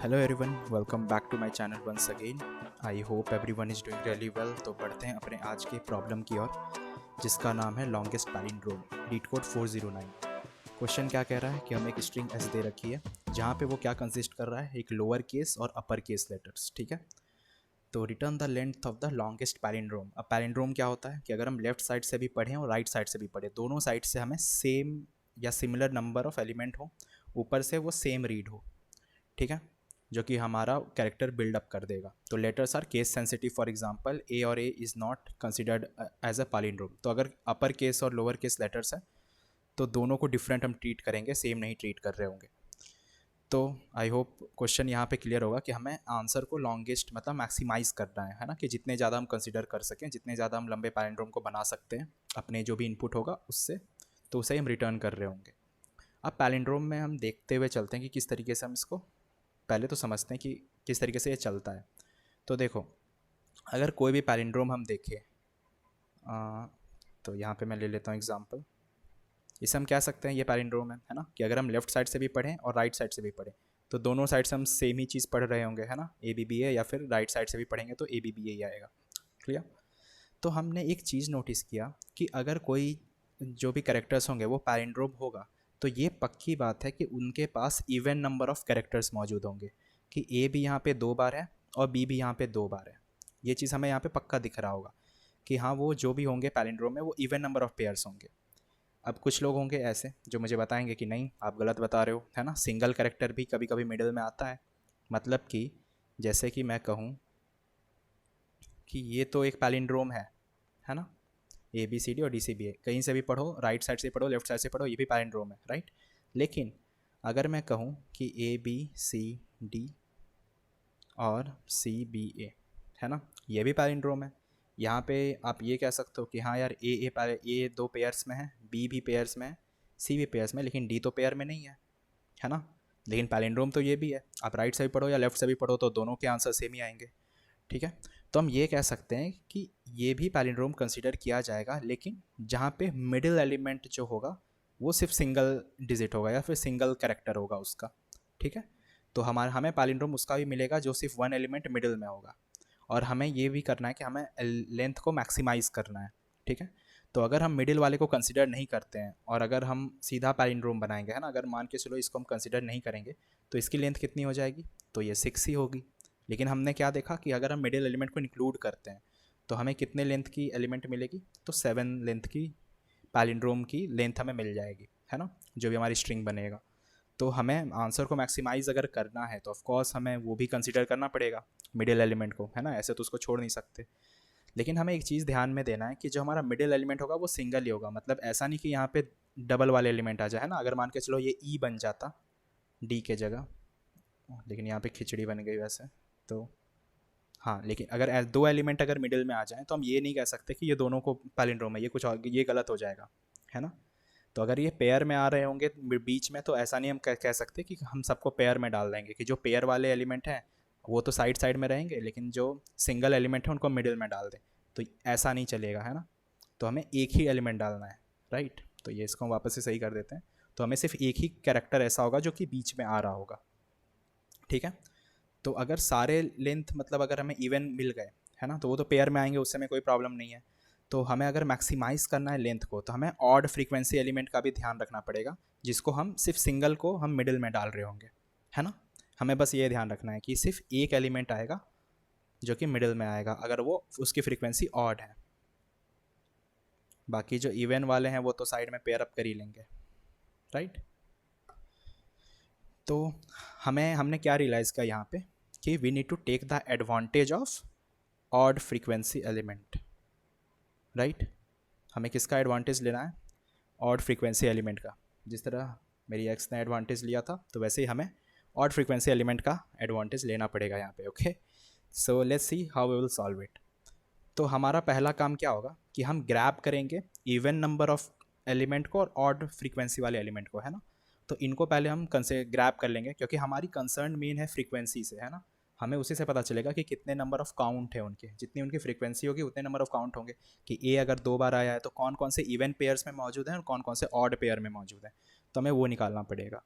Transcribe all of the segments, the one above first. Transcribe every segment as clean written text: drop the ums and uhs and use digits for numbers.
Hello everyone, welcome back to my channel once again. I hope everyone is doing really well. तो बढ़ते हैं अपने आज के प्रॉब्लम की ओर, जिसका नाम है longest palindrome, leet code 409। Question क्या कह रहा है कि हमें एक स्ट्रिंग एस दे रखी है, जहाँ पे वो क्या कंसिस्ट कर रहा है, एक लोअर केस और अपर केस लेटर्स। ठीक है, तो return the length of the longest palindrome. अब पैलिंड्रोम क्या होता है कि अगर हम लेफ्ट साइड से भी पढ़ें और राइट साइड से भी पढ़ें, दोनों साइड से हमें सेम या सिमिलर नंबर ऑफ एलिमेंट हो, ऊपर से वो सेम रीड हो। ठीक है, जो कि हमारा कैरेक्टर बिल्डअप कर देगा। तो letters are case sensitive. For example A और A is not considered as a palindrome. तो अगर अपर केस और लोअर केस लेटर्स है तो दोनों को डिफरेंट हम ट्रीट करेंगे, सेम नहीं ट्रीट कर रहे होंगे। तो आई होप क्वेश्चन यहाँ पे क्लियर होगा कि हमें आंसर को लॉन्गेस्ट मतलब मैक्सिमाइज करना है ना, कि जितने ज़्यादा हम कंसिडर कर सकें, जितने ज़्यादा हम लंबे पैलिंड्रोम को बना सकते हैं अपने जो भी इनपुट होगा उससे, तो उसे हम रिटर्न कर रहे होंगे। अब पैलिंड्रोम में हम देखते हुए चलते हैं कि किस तरीके से हम इसको पहले तो समझते हैं कि किस तरीके से ये चलता है। तो देखो, अगर कोई भी पैलिंड्रोम हम देखें, तो यहाँ पे मैं ले लेता हूँ एग्जांपल। इसे हम कह सकते हैं ये पैलिंड्रोम है ना, कि अगर हम लेफ्ट साइड से भी पढ़ें और राइट साइड से भी पढ़ें तो दोनों साइड से हम सेम ही चीज़ पढ़ रहे होंगे, है ना, ए बी बी ए, या फिर राइट साइड से भी पढ़ेंगे तो ए बी बी ए ही आएगा। क्लियर। तो हमने एक चीज़ नोटिस किया कि अगर कोई जो भी कैरेक्टर्स होंगे वो पैलिंड्रोम होगा, तो ये पक्की बात है कि उनके पास इवन नंबर ऑफ कैरेक्टर्स मौजूद होंगे, कि ए भी यहाँ पे 2 बार है और बी भी यहाँ पे 2 बार है। ये चीज़ हमें यहाँ पे पक्का दिख रहा होगा कि हाँ, वो जो भी होंगे पैलिंड्रोम में वो इवन नंबर ऑफ पेयर्स होंगे। अब कुछ लोग होंगे ऐसे जो मुझे बताएंगे कि नहीं, आप गलत बता रहे हो, है ना, सिंगल कैरेक्टर भी कभी कभी मिडिल में आता है। मतलब कि जैसे कि मैं कहूँ कि ये तो एक पैलिंड्रोम है ना, ए बी सी डी और डी सी बी ए, कहीं से भी पढ़ो, राइट साइड से पढ़ो, लेफ्ट साइड से पढ़ो, ये भी पैलिंड्रोम है, राइट। लेकिन अगर मैं कहूँ कि ए बी सी डी और सी बी ए, है ना, ये भी पैलिंड्रोम है। यहाँ पे आप ये कह सकते हो कि हाँ यार, ए 2 पेयर्स में है, बी भी पेयर्स में है, सी भी पेयर्स में, लेकिन डी तो पेयर में नहीं है ना। लेकिन पैलिंड्रोम तो ये भी है। आप राइट से भी पढ़ो या लेफ्ट से भी पढ़ो तो दोनों के आंसर सेम ही आएंगे। ठीक है, तो हम ये कह सकते हैं कि ये भी पैलिंड्रोम कंसीडर किया जाएगा, लेकिन जहाँ पे मिडिल एलिमेंट जो होगा वो सिर्फ सिंगल डिजिट होगा या फिर सिंगल कैरेक्टर होगा उसका। ठीक है, तो हमें पैलिंड्रोम उसका भी मिलेगा जो सिर्फ वन एलिमेंट मिडिल में होगा। और हमें ये भी करना है कि हमें लेंथ को मैक्सिमाइज़ करना है। ठीक है, तो अगर हम मिडिल वाले को कंसिडर नहीं करते हैं और अगर हम सीधा पैलिंड्रोम बनाएंगे, है ना, अगर मान के चलो इसको हम कंसिडर नहीं करेंगे तो इसकी लेंथ कितनी हो जाएगी, तो ये 6 ही होगी। लेकिन हमने क्या देखा कि अगर हम मिडिल एलिमेंट को इंक्लूड करते हैं तो हमें कितने लेंथ की एलिमेंट मिलेगी, तो 7 लेंथ की पैलिंड्रोम की लेंथ हमें मिल जाएगी, है ना, जो भी हमारी स्ट्रिंग बनेगा। तो हमें आंसर को मैक्सिमाइज अगर करना है तो ऑफकोर्स हमें वो भी कंसिडर करना पड़ेगा, मिडिल एलिमेंट को, है ना, ऐसे तो उसको छोड़ नहीं सकते। लेकिन हमें एक चीज़ ध्यान में देना है कि जो हमारा मिडिल एलिमेंट होगा वो सिंगल ही होगा। मतलब ऐसा नहीं कि यहाँ पे डबल वाले एलिमेंट आ जाए, है ना। अगर मान के चलो ये ई बन जाता डी के जगह, लेकिन यहाँ पे खिचड़ी बन गई वैसे तो, हाँ, लेकिन अगर 2 एलिमेंट अगर मिडिल में आ जाएं तो हम ये नहीं कह सकते कि ये दोनों को पैलिंड्रोम है, ये कुछ और, ये गलत हो जाएगा, है ना। तो अगर ये पेयर में आ रहे होंगे बीच में, तो ऐसा नहीं हम कह सकते कि हम सबको पेयर में डाल देंगे, कि जो पेयर वाले एलिमेंट हैं वो तो साइड साइड में रहेंगे, लेकिन जो सिंगल एलिमेंट है उनको मिडिल में डाल दें, तो ऐसा नहीं चलेगा, है ना। तो हमें एक ही एलिमेंट डालना है, राइट। तो ये इसको हम वापस से सही कर देते हैं। तो हमें सिर्फ एक ही कैरेक्टर ऐसा होगा जो कि बीच में आ रहा होगा। ठीक है, तो अगर सारे लेंथ मतलब अगर हमें इवन मिल गए, है ना, तो वो तो पेयर में आएंगे, उससे हमें कोई प्रॉब्लम नहीं है। तो हमें अगर मैक्सिमाइज़ करना है लेंथ को, तो हमें ऑड फ्रीक्वेंसी एलिमेंट का भी ध्यान रखना पड़ेगा, जिसको हम सिर्फ सिंगल को हम मिडिल में डाल रहे होंगे, है ना। हमें बस ये ध्यान रखना है कि सिर्फ एक एलिमेंट आएगा जो कि मिडिल में आएगा अगर वो उसकी फ्रीक्वेंसी ऑड है। बाकी जो इवन वाले हैं वो तो साइड में पेयर अप कर ही लेंगे, राइट। तो हमने क्या रियलाइज़ किया यहाँ पे कि we need to take the advantage of odd frequency element, right. हमें किसका एडवांटेज लेना है, ऑड फ्रीक्वेंसी एलिमेंट का। जिस तरह मेरी एक्स ने एडवांटेज लिया था, तो वैसे ही हमें ऑड फ्रीक्वेंसी एलिमेंट का एडवांटेज लेना पड़ेगा यहाँ पे। Okay, so let's see how we will solve it. तो हमारा पहला काम क्या होगा कि हम ग्रैब करेंगे इवन नंबर ऑफ एलिमेंट को और ऑड फ्रीक्वेंसी वाले एलिमेंट को, है ना। तो इनको पहले हम ग्रैब कर लेंगे, क्योंकि हमारी कंसर्न मेन है फ्रीक्वेंसी से, है ना। हमें उसी से पता चलेगा कि कितने नंबर ऑफ काउंट है उनके, जितनी उनकी फ्रीक्वेंसी होगी उतने नंबर ऑफ काउंट होंगे, कि ए अगर 2 बार आया है तो कौन कौन से इवन पेयर्स में मौजूद हैं और कौन कौन से ऑड पेयर में मौजूद हैं, तो हमें वो निकालना पड़ेगा।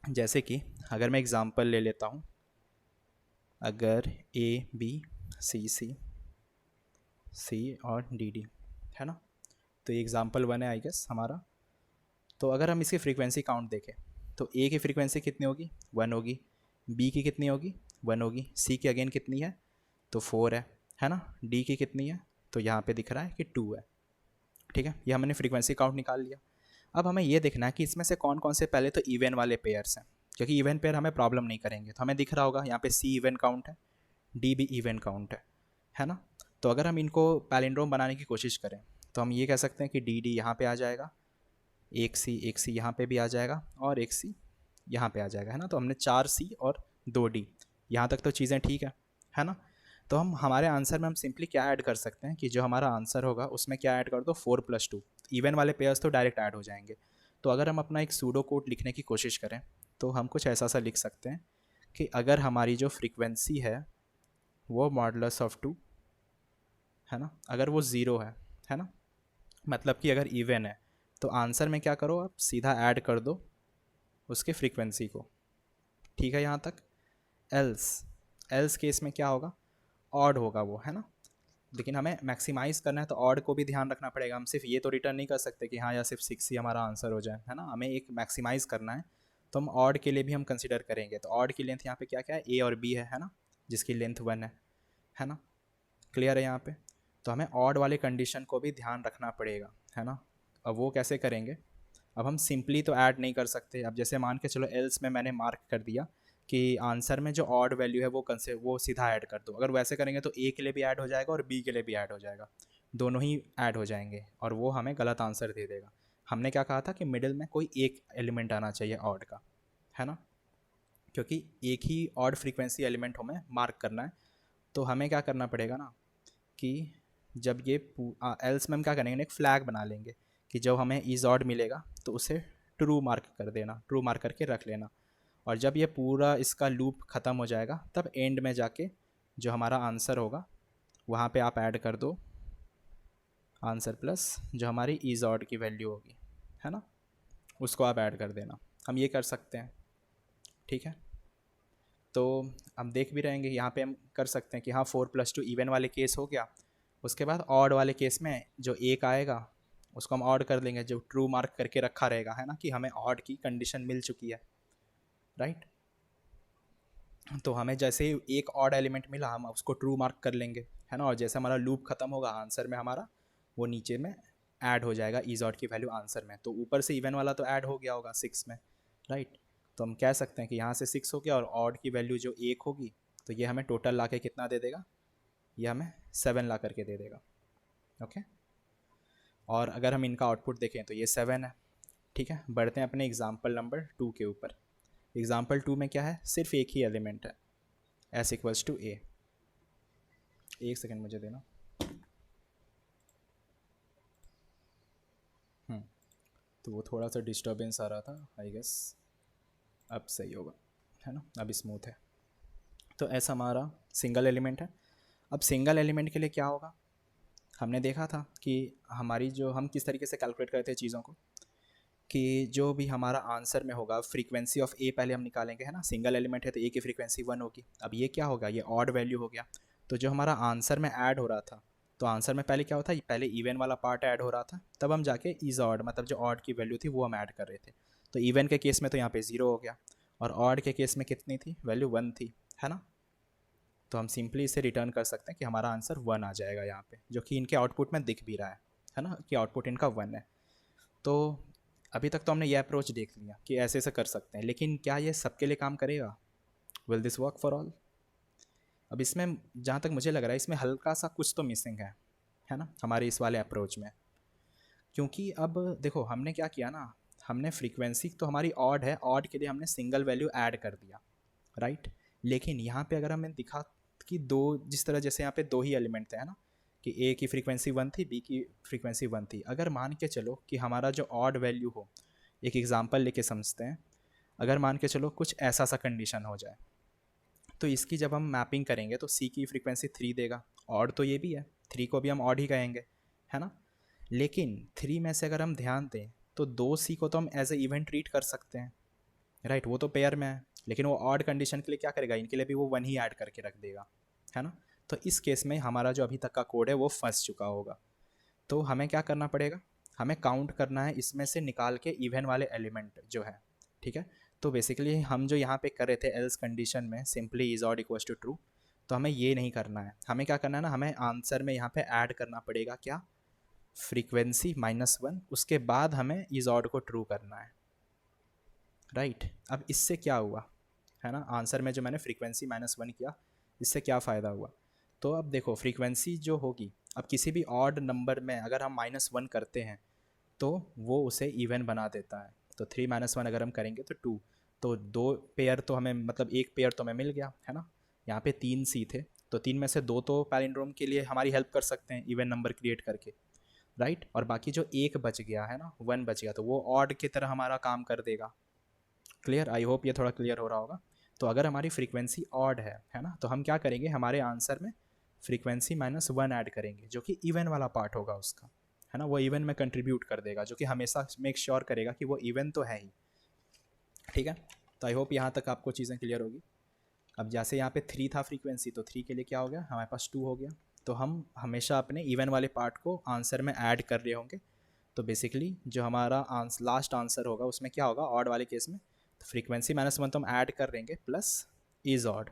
जैसे कि अगर मैं एग्जांपल ले लेता हूँ अगर ए बी सी सी सी और डी डी, है ना। तो ये एग्जाम्पल 1 है आई गेस हमारा। तो अगर हम इसकी फ्रीक्वेंसी काउंट देखें तो ए की फ्रीक्वेंसी कितनी होगी, 1 होगी। बी की कितनी होगी, 1 होगी। सी की अगेन कितनी है, तो 4 है ना। डी की कितनी है, तो यहाँ पे दिख रहा है कि 2 है। ठीक है, ये हमने फ्रीक्वेंसी काउंट निकाल लिया। अब हमें ये देखना है कि इसमें से कौन कौन से पहले तो इवन वाले पेयर्स हैं, क्योंकि इवन पेयर हमें प्रॉब्लम नहीं करेंगे। तो हमें दिख रहा होगा यहाँ पे सी इवन काउंट है, डी भी इवन काउंट है ना। तो अगर हम इनको पैलिंड्रोम बनाने की कोशिश करें तो हम ये कह सकते हैं कि डी डी यहाँ पे आ जाएगा, एक सी यहाँ पे भी आ जाएगा, और एक सी यहाँ पे आ जाएगा, है ना। तो हमने 4 सी और 2 डी, यहाँ तक तो चीज़ें ठीक है ना। तो हम हमारे आंसर में हम सिंपली क्या ऐड कर सकते हैं कि जो हमारा आंसर होगा उसमें क्या ऐड कर दो, 4+2। इवन वाले पेयर्स तो डायरेक्ट ऐड हो जाएंगे। तो अगर हम अपना एक सूडो कोड लिखने की कोशिश करें तो हम कुछ ऐसा सा लिख सकते हैं कि अगर हमारी जो फ्रीक्वेंसी है वो मॉडुलस ऑफ 2, है ना, अगर वो ज़ीरो है ना, मतलब कि अगर इवन है तो आंसर में क्या करो, आप सीधा ऐड कर दो उसके फ्रीक्वेंसी को। ठीक है यहाँ तक। एल्स केस में क्या होगा, ऑड होगा वो, है ना। लेकिन हमें मैक्सिमाइज करना है तो ऑड को भी ध्यान रखना पड़ेगा। हम सिर्फ ये तो रिटर्न नहीं कर सकते कि हाँ या सिर्फ 6 ही हमारा आंसर हो जाए, है ना। हमें एक मैक्सिमाइज करना है तो हम ऑड के लिए भी हम कंसिडर करेंगे। तो ऑड की लेंथ यहाँ पे क्या क्या है, ए और बी है ना, जिसकी लेंथ 1 है ना। क्लियर है यहाँ पे। तो हमें ऑड वाले कंडीशन को भी ध्यान रखना पड़ेगा, है ना। अब वो कैसे करेंगे, अब हम सिंपली तो ऐड नहीं कर सकते। अब जैसे मान के चलो एल्स में मैंने मार्क कर दिया कि आंसर में जो ऑड वैल्यू है वो सीधा ऐड कर दो। अगर वैसे करेंगे तो ए के लिए भी ऐड हो जाएगा और बी के लिए भी ऐड हो जाएगा, दोनों ही ऐड हो जाएंगे और वो हमें गलत आंसर दे देगा। हमने क्या कहा था कि मिडिल में कोई एक एलिमेंट आना चाहिए ऑड का, है ना, क्योंकि एक ही ऑड फ्रीक्वेंसी एलिमेंट हमें मार्क करना है। तो हमें क्या करना पड़ेगा ना कि जब ये एल्स में हम क्या करेंगे, एक फ्लैग बना लेंगे कि जब हमें इज ऑड मिलेगा तो उसे ट्रू मार्क कर देना, ट्रू मार्क करके रख लेना। और जब ये पूरा इसका लूप ख़त्म हो जाएगा तब एंड में जाके जो हमारा आंसर होगा वहाँ पे आप ऐड कर दो आंसर प्लस जो हमारी इज ऑड की वैल्यू होगी, है ना, उसको आप ऐड कर देना। हम ये कर सकते हैं, ठीक है। तो हम देख भी रहेंगे यहाँ पे हम कर सकते हैं कि हाँ 4+2 इवन वाले केस हो गया। उसके बाद ऑड वाले केस में जो एक आएगा उसको हम ऑड कर देंगे, जो ट्रू मार्क करके रखा रहेगा, है ना, कि हमें ऑड की कंडीशन मिल चुकी है, राइट। तो हमें जैसे ही एक ऑड एलिमेंट मिला हम उसको ट्रू मार्क कर लेंगे, है ना। और जैसे हमारा लूप ख़त्म होगा आंसर में हमारा वो नीचे में ऐड हो जाएगा इज ऑड की वैल्यू आंसर में। तो ऊपर से इवन वाला तो ऐड हो गया होगा 6 में, राइट। तो हम कह सकते हैं कि यहाँ से 6 हो गया और ऑड की वैल्यू जो 1 होगी तो ये हमें टोटल ला के कितना दे देगा, ये हमें 7 ला करके दे देगा, ओके। और अगर हम इनका आउटपुट देखें तो ये 7 है, ठीक है। बढ़ते हैं अपने एग्जाम्पल नंबर 2 के ऊपर। एग्जाम्पल 2 में क्या है, सिर्फ एक ही एलिमेंट है, एस इक्वल्स टू ए। एक सेकेंड मुझे देना। तो वो थोड़ा सा डिस्टर्बेंस आ रहा था, आई गेस अब सही होगा, है ना, अब स्मूथ है। तो ऐसा हमारा सिंगल एलिमेंट है। अब सिंगल एलिमेंट के लिए क्या होगा, हमने देखा था कि हमारी जो हम किस तरीके से कैलकुलेट करते हैं चीज़ों को, कि जो भी हमारा आंसर में होगा फ्रीक्वेंसी ऑफ ए पहले हम निकालेंगे, है ना। सिंगल एलिमेंट है तो ए की फ्रीक्वेंसी 1 होगी। अब ये क्या होगा, ये ऑड वैल्यू हो गया। तो जो हमारा आंसर में ऐड हो रहा था, तो आंसर में पहले क्या होता है, पहले इवन वाला पार्ट ऐड हो रहा था, तब हम जाके इज ऑड मतलब जो ऑड की वैल्यू थी वो हम ऐड कर रहे थे। तो इवन के केस में तो यहाँ पे 0 हो गया और ऑड के केस में कितनी थी वैल्यू, 1 थी, है ना। तो हम सिंपली इसे रिटर्न कर सकते हैं कि हमारा आंसर 1 आ जाएगा यहाँ पे, जो कि इनके आउटपुट में दिख भी रहा है ना, कि आउटपुट इनका 1 है। तो अभी तक तो हमने ये अप्रोच देख लिया कि ऐसे ऐसे कर सकते हैं, लेकिन क्या ये सबके लिए काम करेगा, will this work for all. अब इसमें जहाँ तक मुझे लग रहा है इसमें हल्का सा कुछ तो मिसिंग है ना, हमारे इस वाले अप्रोच में। क्योंकि अब देखो हमने क्या किया ना, हमने फ्रीक्वेंसी तो हमारी ऑड है, ऑड के लिए हमने सिंगल वैल्यू ऐड कर दिया, राइट। लेकिन यहाँ पे अगर हमें दिखा कि दो, जिस तरह जैसे यहाँ पे 2 ही एलिमेंट थे, है ना, कि ए की फ्रीक्वेंसी 1 थी, बी की फ्रीक्वेंसी 1 थी। अगर मान के चलो कि हमारा जो ऑड वैल्यू हो, एक एग्जांपल लेके समझते हैं, अगर मान के चलो कुछ ऐसा सा कंडीशन हो जाए, तो इसकी जब हम मैपिंग करेंगे तो सी की फ्रीक्वेंसी 3 देगा। ऑड तो ये भी है, 3 को भी हम ऑड ही कहेंगे, है ना। लेकिन 3 में से अगर हम ध्यान दें तो 2 सी को तो हम एज ए इवेंट ट्रीट कर सकते हैं, राइट, वो तो पेयर में है, लेकिन वो ऑड कंडीशन के लिए क्या करेगा, इनके लिए भी वो 1 ही ऐड करके रख देगा, है ना। तो इस केस में हमारा जो अभी तक का कोड है वो फंस चुका होगा। तो हमें क्या करना पड़ेगा, हमें काउंट करना है इसमें से निकाल के इवन वाले एलिमेंट जो है, ठीक है। तो बेसिकली हम जो यहाँ पे कर रहे थे एल्स कंडीशन में simply is odd equals to true, तो हमें ये नहीं करना है। हमें क्या करना है ना, हमें आंसर में यहाँ पे ऐड करना पड़ेगा क्या, फ्रीक्वेंसी -1, उसके बाद हमें इज ऑड को ट्रू करना है, राइट। अब इससे क्या हुआ, है ना, आंसर में जो मैंने फ्रीक्वेंसी -1 किया, इससे क्या फ़ायदा हुआ। तो अब देखो फ्रीक्वेंसी जो होगी, अब किसी भी ऑड नंबर में अगर हम -1 करते हैं तो वो उसे इवन बना देता है। तो 3 - 1 अगर हम करेंगे तो 2, तो 2 पेयर तो हमें, मतलब एक पेयर तो हमें मिल गया, है ना। यहाँ पे 3 सी थे, तो 3 में से 2 तो पैलिंड्रोम के लिए हमारी हेल्प कर सकते हैं इवन नंबर क्रिएट करके, राइट। और बाकी जो एक बच गया है ना, 1 बच गया, तो वो ऑड की तरह हमारा काम कर देगा। क्लियर, आई होप ये थोड़ा क्लियर हो रहा होगा। तो अगर हमारी फ्रीक्वेंसी ऑड है ना, तो हम क्या करेंगे, हमारे आंसर में फ्रीक्वेंसी -1 ऐड करेंगे जो कि इवन वाला पार्ट होगा उसका, है ना। वो इवन में कंट्रीब्यूट कर देगा, जो कि हमेशा मेक श्योर करेगा कि वो इवन तो है ही, ठीक है। तो आई होप यहाँ तक आपको चीज़ें क्लियर होगी। अब जैसे यहाँ पे 3 था फ्रीक्वेंसी, तो 3 के लिए क्या हो गया, हमारे पास 2 हो गया। तो हम हमेशा अपने इवन वाले पार्ट को आंसर में ऐड कर रहे होंगे। तो बेसिकली जो हमारा लास्ट आंसर होगा उसमें क्या होगा, ऑड वाले केस में, तो फ्रीक्वेंसी -1 तो हम ऐड कर देंगे प्लस इज ऑड,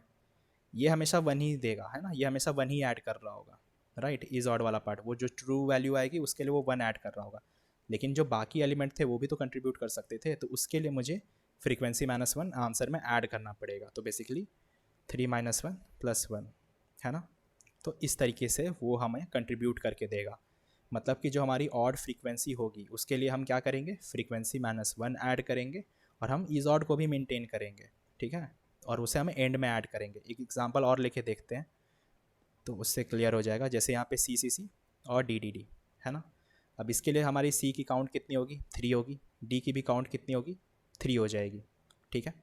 ये हमेशा 1 ही देगा, है ना, ये हमेशा 1 ही ऐड कर रहा होगा, राइट। इज ऑड वाला पार्ट, वो जो ट्रू वैल्यू आएगी उसके लिए वो 1 ऐड कर रहा होगा। लेकिन जो बाकी एलिमेंट थे वो भी तो कंट्रीब्यूट कर सकते थे, तो उसके लिए मुझे फ्रीक्वेंसी -1 आंसर में ऐड करना पड़ेगा। तो बेसिकली 3 - 1 + 1, है ना। तो इस तरीके से वो हमें कंट्रीब्यूट करके देगा। मतलब कि जो हमारी ऑड फ्रीक्वेंसी होगी उसके लिए हम क्या करेंगे, फ्रीक्वेंसी -1 ऐड करेंगे और हम इज ऑड को भी मेंटेन करेंगे, ठीक है। और उसे हम एंड में ऐड करेंगे। एक एग्जांपल और लेके देखते हैं तो उससे क्लियर हो जाएगा। जैसे यहाँ पे CCC और DDD, है ना। अब इसके लिए हमारी C की काउंट कितनी होगी, 3 होगी, D की भी काउंट कितनी होगी, 3 हो जाएगी, ठीक है।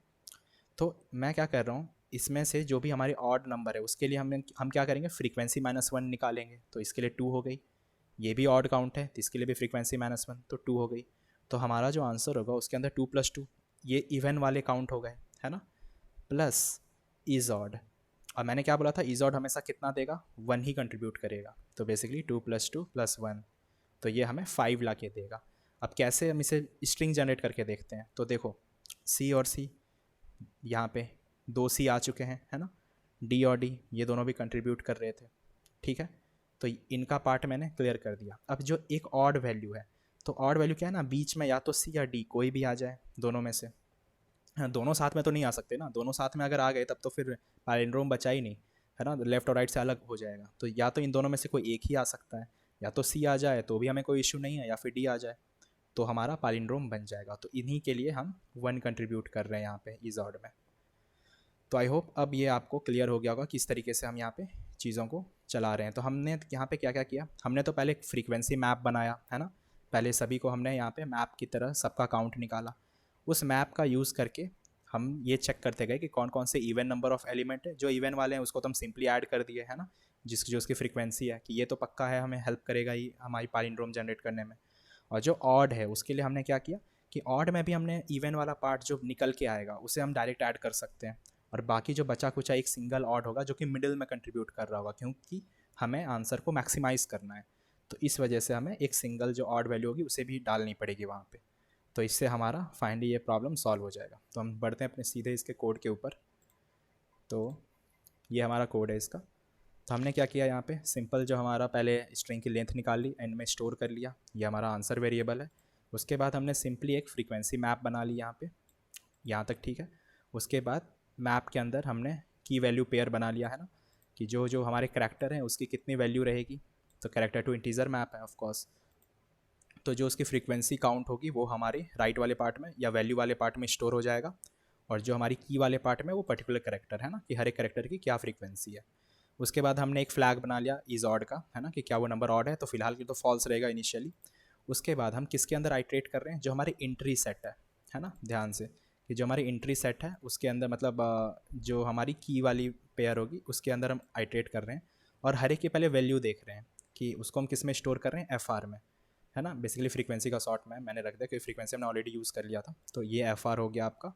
तो मैं क्या कर रहा हूँ, इसमें से जो भी हमारे ऑड नंबर है उसके लिए हम क्या करेंगे, फ्रीक्वेंसी -1 निकालेंगे। तो इसके लिए 2 हो गई, ये भी ऑड काउंट है तो इसके लिए भी फ्रीक्वेंसी -1, तो 2 हो गई। तो हमारा जो आंसर होगा उसके अंदर 2 + 2, ये इवन वाले काउंट हो गए, है ना, प्लस इज ऑड। और मैंने क्या बोला था, इज ऑड हमेशा कितना देगा, 1 ही कंट्रीब्यूट करेगा। तो बेसिकली 2 + 2 + 1, तो ये हमें 5 ला के देगा। अब कैसे हम इसे स्ट्रिंग जनरेट करके देखते हैं, तो देखो C और C, यहाँ पे 2 C आ चुके हैं, है ना। D और D ये दोनों भी कंट्रीब्यूट कर रहे थे, ठीक है। तो इनका पार्ट मैंने क्लियर कर दिया। अब जो एक ऑड वैल्यू है, तो ऑड वैल्यू क्या है ना, बीच में या तो C या D कोई भी आ जाए दोनों में से। हाँ, दोनों साथ में तो नहीं आ सकते ना, दोनों साथ में अगर आ गए तब तो फिर पैलिंड्रोम बचा ही नहीं, है ना, लेफ्ट और राइट से अलग हो जाएगा। तो या तो इन दोनों में से कोई एक ही आ सकता है, या तो C आ जाए तो भी हमें कोई इशू नहीं है, या फिर D आ जाए तो हमारा पैलिंड्रोम बन जाएगा। तो इन्हीं के लिए हम 1 कंट्रीब्यूट कर रहे हैं यहाँ पे इज ऑड में। तो आई होप अब ये आपको क्लियर हो गया होगा किस तरीके से हम यहाँ पे चीज़ों को चला रहे हैं। तो हमने यहाँ पे क्या क्या किया, हमने तो पहले एक फ्रीक्वेंसी मैप बनाया, है ना। पहले सभी को हमने यहाँ पे मैप की तरह सबका काउंट निकाला। उस मैप का यूज़ करके हम ये चेक करते गए कि कौन कौन से इवन नंबर ऑफ एलिमेंट है। जो इवन वाले हैं उसको तो हम सिंपली ऐड कर दिए, है ना, जो उसकी फ्रीक्वेंसी है कि ये तो पक्का है, हमें हेल्प करेगा ही हमारी पैलिंड्रोम जनरेट करने में। और जो ऑड है उसके लिए हमने क्या किया कि ऑड में भी हमने इवन वाला पार्ट जो निकल के आएगा उसे हम डायरेक्ट ऐड कर सकते हैं। और बाकी जो बचा कुचा एक सिंगल ऑड होगा जो कि मिडिल में कंट्रीब्यूट कर रहा होगा, क्योंकि हमें आंसर को मैक्सिमाइज करना है। तो इस वजह से हमें एक सिंगल जो ऑड वैल्यू होगी उसे भी डालनी पड़ेगी वहाँ पे। तो इससे हमारा फाइनली ये प्रॉब्लम सॉल्व हो जाएगा। तो हम बढ़ते हैं अपने सीधे इसके कोड के ऊपर। तो ये हमारा कोड है इसका। तो हमने क्या किया, यहाँ पे सिंपल जो हमारा पहले स्ट्रिंग की लेंथ निकाल ली, एंड में स्टोर कर लिया, ये हमारा आंसर वेरिएबल है। उसके बाद हमने सिंपली एक फ्रीक्वेंसी मैप बना ली यहाँ पे, यहाँ तक ठीक है। उसके बाद मैप के अंदर हमने की वैल्यू पेयर बना लिया, है ना, कि जो जो हमारे करैक्टर हैं उसकी कितनी वैल्यू रहेगी। तो करैक्टर टू इंटीजर मैप है ऑफ कोर्स, तो जो उसकी फ्रीक्वेंसी काउंट होगी वो हमारे राइट वाले पार्ट में या वैल्यू वाले पार्ट में स्टोर हो जाएगा। और जो हमारी की वाले पार्ट में वो पर्टिकुलर करैक्टर है ना, कि हर एक करैक्टर की क्या फ्रीक्वेंसी है। उसके बाद हमने एक फ्लैग बना लिया इज ऑड का, है ना, कि क्या वो नंबर ऑड है, तो फिलहाल की तो फॉल्स रहेगा इनिशियली। उसके बाद हम किसके अंदर आइट्रेट कर रहे हैं, जो हमारी एंट्री सेट है ना, ध्यान से कि जो हमारी एंट्री सेट है उसके अंदर, मतलब जो हमारी की वाली पेयर होगी उसके अंदर हम आइट्रेट कर रहे हैं। और हर एक की पहले वैल्यू देख रहे हैं कि उसको हम किस में स्टोर कर रहे हैं, FR में, है ना। बेसिकली फ्रीक्वेंसी का शॉर्ट में मैंने रख दिया क्योंकि फ्रीक्वेंसी हमने ऑलरेडी यूज़ कर लिया था। तो ये FR हो गया आपका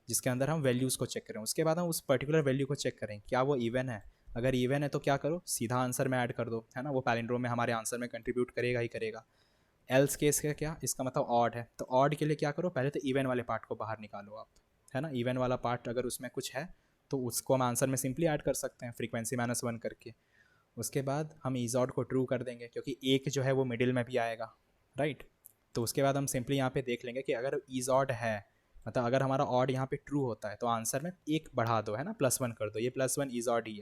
जिसके अंदर हम वैल्यूज़ को चेक करें। उसके बाद हम उस पर्टिकुलर वैल्यू को चेक करें क्या वो इवन है। अगर इवन है तो क्या करो, सीधा आंसर में ऐड कर दो, है ना, वो पैलिंड्रोम में हमारे आंसर में कंट्रीब्यूट करेगा ही करेगा। एल्स केस का क्या, इसका मतलब ऑड है, तो ऑड के लिए क्या करो, पहले तो इवन वाले पार्ट को बाहर निकालो आप, है ना। इवन वाला पार्ट अगर उसमें कुछ है तो उसको हम आंसर में सिंपली ऐड कर सकते हैं फ्रीक्वेंसी -1 करके। उसके बाद हम इज ऑड को ट्रू कर देंगे क्योंकि एक जो है वो मिडिल में भी आएगा, राइट। तो उसके बाद हम सिंपली यहाँ पे देख लेंगे कि अगर इज ऑड है, मतलब अगर हमारा ऑड यहाँ पे ट्रू होता है तो आंसर में एक बढ़ा दो, है ना, +1 कर दो, ये +1 इज ऑड ही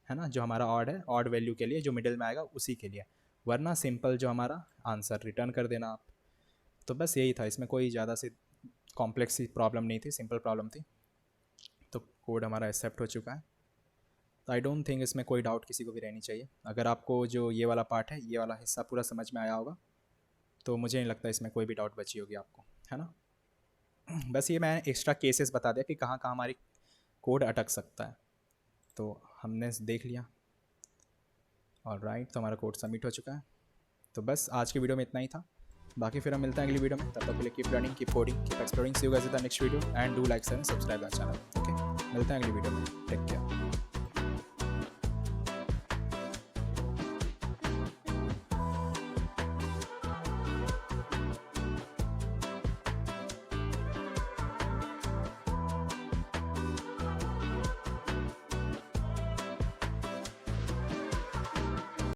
है ना, जो हमारा ऑड है, ऑड वैल्यू के लिए जो मिडिल में आएगा उसी के लिए, वरना सिंपल जो हमारा आंसर रिटर्न कर देना आप। तो बस यही था, इसमें कोई ज़्यादा सी कॉम्प्लेक्स सी प्रॉब्लम नहीं थी, सिंपल प्रॉब्लम थी। तो कोड हमारा एक्सेप्ट हो चुका है, तो आई डोंट थिंक इसमें कोई डाउट किसी को भी रहनी चाहिए। अगर आपको जो ये वाला पार्ट है, ये वाला हिस्सा पूरा समझ में आया होगा तो मुझे नहीं लगता इसमें कोई भी डाउट बची होगी आपको, है ना। बस ये मैं एक्स्ट्रा केसेस बता दिया कि कहाँ कहाँ हमारी कोड अटक सकता है, तो हमने देख लिया। और राइट, तो हमारा कोड सबमिट हो चुका है। तो बस आज की वीडियो में इतना ही था, बाकी फिर हम मिलते हैं अगली वीडियो में। तब तक के लिए keep learning, keep coding, keep exploring. See you guys in the next video and do like and subscribe our channel. Okay, मिलते हैं अगली वीडियो में, टेक केयर।